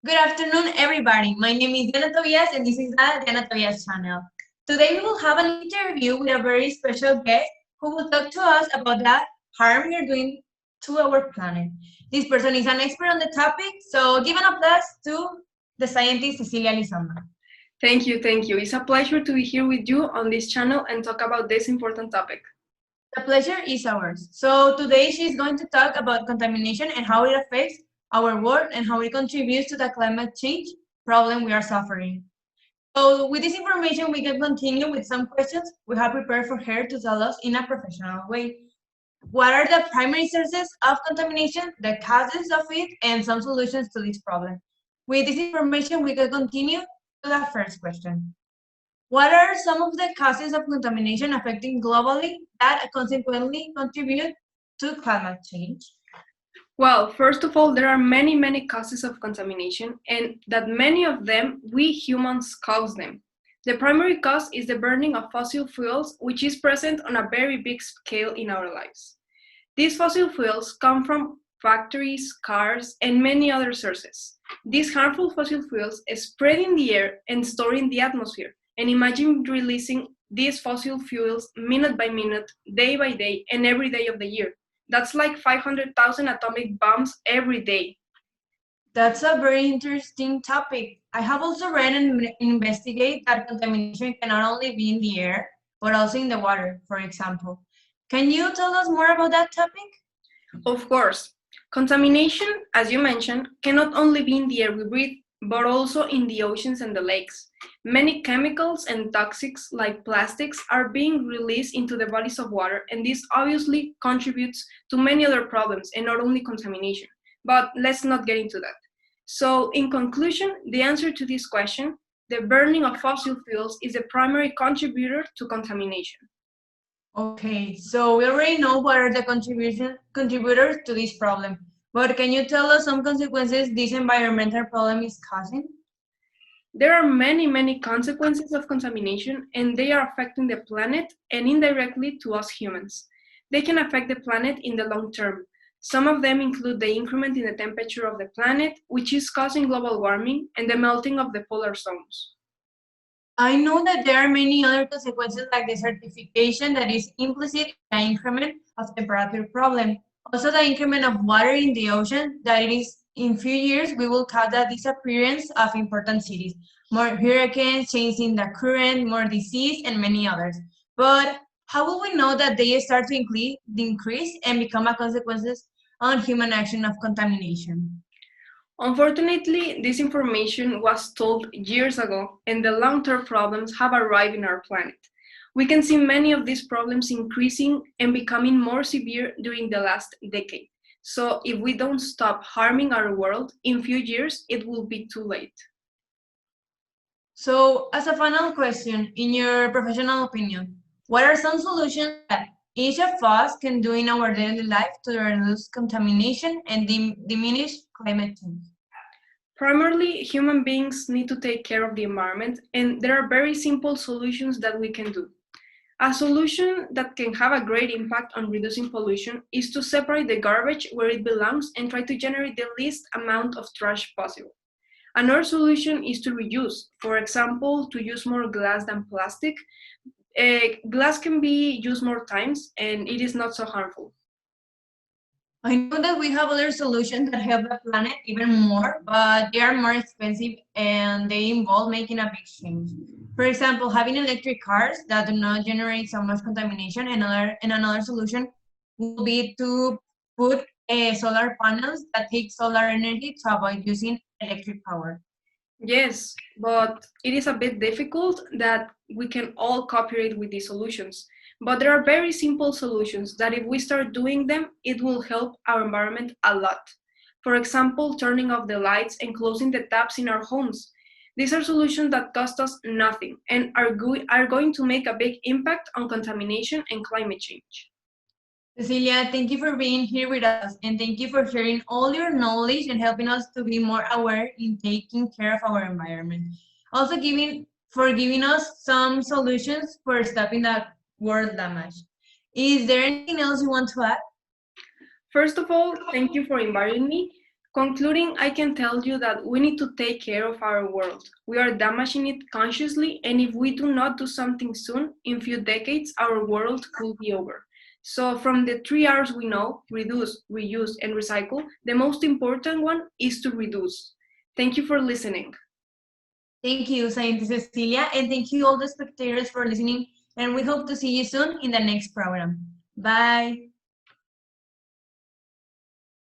Good afternoon, everybody. My name is Tobias, and this is the Tobias channel. Today, we will have an interview with a very special guest who will talk to us about the harm we are doing to our planet. This person is an expert on the topic, so give an applause to the scientist Cecilia Elizondo. Thank you, thank you. It's a pleasure to be here with you on this channel and talk about this important topic. The pleasure is ours. So today she's going to talk about contamination and how it affects our world and how it contributes to the climate change problem we are suffering. So with this information, we can continue with some questions we have prepared for her to tell us in a professional way. What are the primary sources of contamination, the causes of it, and some solutions to this problem? With this information, we can continue to the first question. What are some of the causes of contamination affecting globally that consequently contribute to climate change? Well, first of all, there are many causes of contamination, and that many of them we humans cause them. The primary cause is the burning of fossil fuels, which is present on a very big scale in our lives. These fossil fuels come from factories, cars, and many other sources. These harmful fossil fuels spread in the air and store in the atmosphere. And imagine releasing these fossil fuels minute by minute, day by day, and every day of the year. That's like 500,000 atomic bombs every day. That's a very interesting topic. I have also read and investigate that contamination can not only be in the air, but also in the water, for example. Can you tell us more about that topic? Of course, contamination, as you mentioned, cannot only be in the air we breathe, but also in the oceans and the lakes. Many chemicals and toxics like plastics are being released into the bodies of water, and this obviously contributes to many other problems and not only contamination. But let's not get into that. So, in conclusion, the answer to this question, the burning of fossil fuels is the primary contributor to contamination. Okay, so we already know what are the contributors to this problem. But can you tell us some consequences this environmental problem is causing? There are many consequences of contamination, and they are affecting the planet and indirectly to us humans. They can affect the planet in the long term. Some of them include the increment in the temperature of the planet, which is causing global warming, and the melting of the polar zones. I know that there are many other consequences like desertification that is implicit in the increment of temperature problem. Also the increment of water in the ocean that it is in few years we will cause the disappearance of important cities. More hurricanes, changing the current, more disease and many others. But how will we know that they start to increase and become a consequences on human action of contamination? Unfortunately, this information was told years ago, and the long-term problems have arrived in our planet. We can see many of these problems increasing and becoming more severe during the last decade. So if we don't stop harming our world, in few years, it will be too late. So, as a final question, in your professional opinion, what are some solutions that each of us can do in our daily life to reduce contamination and diminish climate change? Primarily, human beings need to take care of the environment, and there are very simple solutions that we can do. A solution that can have a great impact on reducing pollution is to separate the garbage where it belongs and try to generate the least amount of trash possible. Another solution is to reuse, for example, to use more glass than plastic. Glass can be used more times and it is not so harmful. I know that we have other solutions that help the planet even more, but they are more expensive and they involve making a big change. For example, having electric cars that do not generate so much contamination, another solution will be to put solar panels that take solar energy to avoid using electric power. Yes, but it is a bit difficult that we can all cooperate with these solutions. But there are very simple solutions that if we start doing them, it will help our environment a lot. For example, turning off the lights and closing the taps in our homes. These are solutions that cost us nothing and are going to make a big impact on contamination and climate change. Cecilia, thank you for being here with us and thank you for sharing all your knowledge and helping us to be more aware in taking care of our environment. Also giving us some solutions for stopping the world damage. Is there anything else you want to add? First of all, thank you for inviting me. Concluding, I can tell you that we need to take care of our world. We are damaging it consciously, and if we do not do something soon, in few decades, our world could be over. So from the 3 R's we know, reduce, reuse, and recycle, the most important one is to reduce. Thank you for listening. Thank you, Scientist Cecilia, and thank you all the spectators for listening, and we hope to see you soon in the next program. Bye.